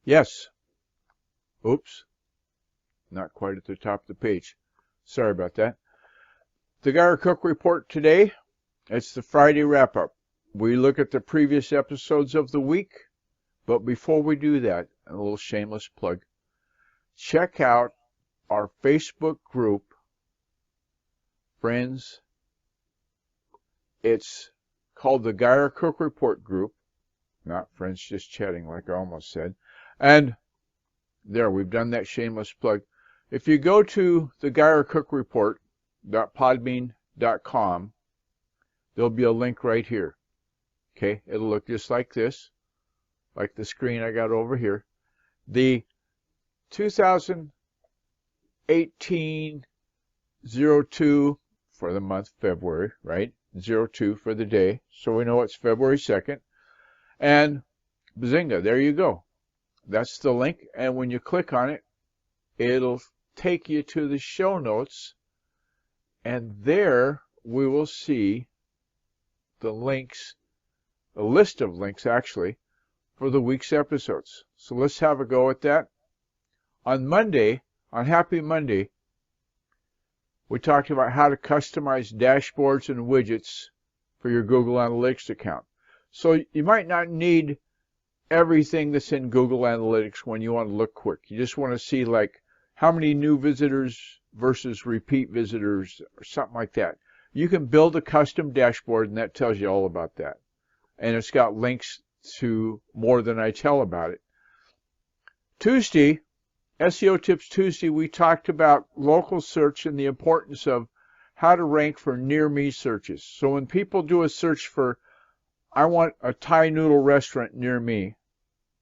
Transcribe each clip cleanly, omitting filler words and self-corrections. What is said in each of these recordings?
Yes. Oops. Not quite at the top of the page. Sorry about that. The Guy Cook Report today. It's the Friday wrap-up. We look at the previous episodes of the week. But before we do that, a little shameless plug. Check out our Facebook group, friends. It's called the Guy Cook Report group. Not friends just chatting like I almost said. And there, we've done that shameless plug. If you go to the Guy Cook Report.podbean.com, there'll be a link right here. Okay, it'll look just like this, like the screen I got over here. The 2018 02 for the month February, right? 02 for the day, so we know it's February 2nd. And bazinga, there you go. That's the link, and when you click on it, it'll take you to the show notes, and there we will see the links, a list of links actually, for the week's episodes. So let's have a go at that. On Monday, on Happy Monday, we talked about how to customize dashboards and widgets for your Google Analytics account. So you might not need everything that's in Google Analytics when you want to look quick. You just want to see like how many new visitors versus repeat visitors or something like that. You can build a custom dashboard, and that tells you all about that. And it's got links to more than I tell about it. Tuesday, SEO Tips Tuesday, we talked about local search and the importance of how to rank for near me searches. So when people do a search for, I want a Thai noodle restaurant near me,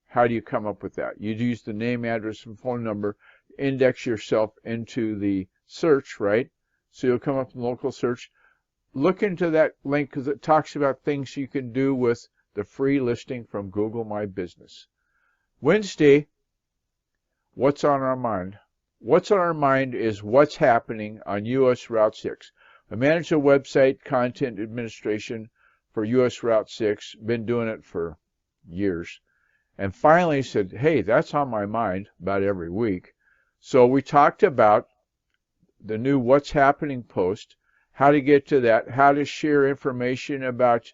how do you come up with that? You'd use the name, address, and phone number, index yourself into the search, right? So you'll come up in local search. Look into that link because it talks about things you can do with the free listing from Google My Business. Wednesday, what's on our mind? What's on our mind is what's happening on US Route 6. I manage a website content administration for US Route 6. Been doing it for years. And finally said, hey, that's on my mind about every week. So we talked about the new What's Happening post, how to get to that, how to share information about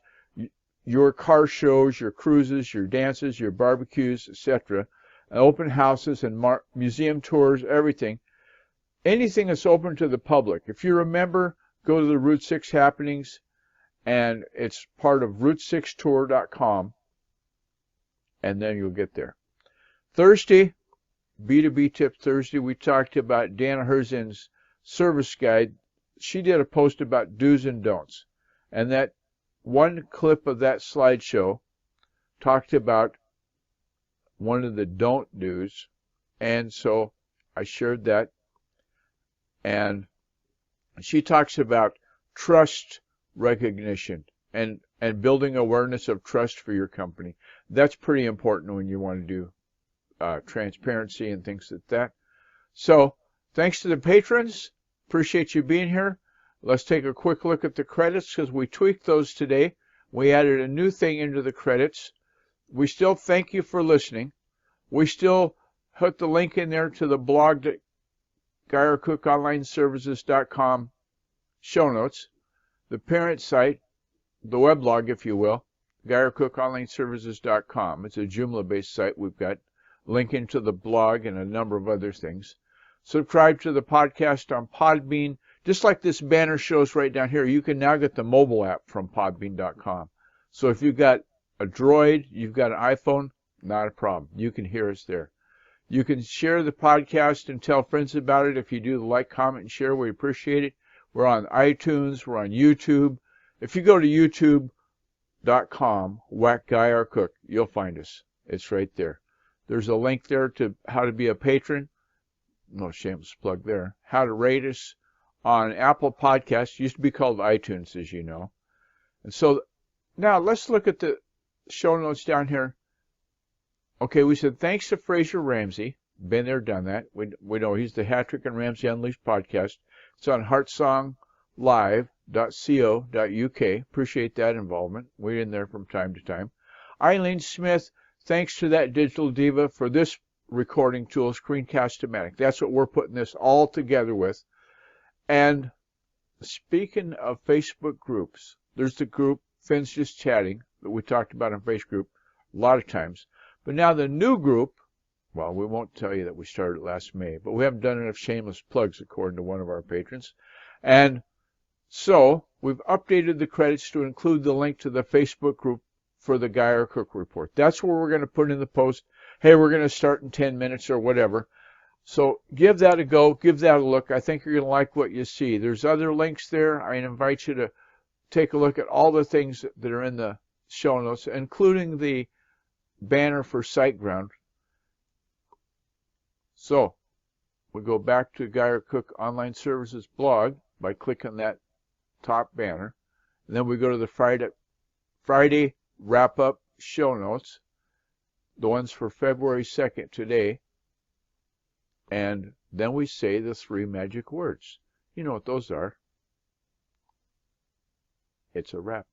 your car shows, your cruises, your dances, your barbecues, etc., open houses and museum tours, everything. Anything that's open to the public. If you remember, go to the Route 6 happenings, and it's part of route6tour.com, and then you'll get there. Thursday, B2B Tip Thursday, we talked about Dana Herzin's service guide. She did a post about do's and don'ts, and that one clip of that slideshow talked about one of the don't do's, and so I shared that. And she talks about trust recognition and building awareness of trust for your company. That's pretty important when you want to do transparency and things like that. So thanks to the patrons. Appreciate you being here. Let's take a quick look at the credits because we tweaked those today. We added a new thing into the credits. We still thank you for listening. We still put the link in there to the blog at GuyerCookOnlineServices.com show notes, the parent site, the weblog, if you will, GuyerCookOnlineServices.com. It's a Joomla-based site. We've got linking to the blog and a number of other things. Subscribe to the podcast on Podbean. Just like this banner shows right down here, you can now get the mobile app from Podbean.com. So if you've got a Droid, you've got an iPhone, not a problem. You can hear us there. You can share the podcast and tell friends about it. If you do the like, comment, and share, we appreciate it. We're on iTunes. We're on YouTube. If you go to youtube.com, Whack Guy or Cook, you'll find us. It's right there. There's a link there to how to be a patron. No shameless plug there. How to rate us on Apple Podcasts. Used to be called iTunes, as you know. And so now let's look at the show notes down here. Okay, we said thanks to Fraser Ramsey. Been there, done that. We know he's the Hattrick and Ramsey Unleashed podcast. It's on heartsonglive.co.uk. Appreciate that involvement. We're in there from time to time. Eileen Smith, thanks to that Digital Diva for this recording tool, Screencast-O-Matic. That's what we're putting this all together with. And speaking of Facebook groups, there's the group Finn's Just Chatting that we talked about on Facebook a lot of times. But now the new group, well, we won't tell you that we started last May, but we haven't done enough shameless plugs according to one of our patrons. And so we've updated the credits to include the link to the Facebook group for the Guy or Cook report. That's where we're going to put in the post, hey, we're going to start in 10 minutes or whatever. So give that a go, give that a look. I think you're going to like what you see. There's other links there. I invite you to take a look at all the things that are in the show notes, including the banner for SiteGround. So we go back to Guy or Cook Online Services blog by clicking that top banner. And then we go to the Friday wrap-up show notes, the ones for February 2nd today. And then we say the 3 magic words. You know what those are. It's a wrap.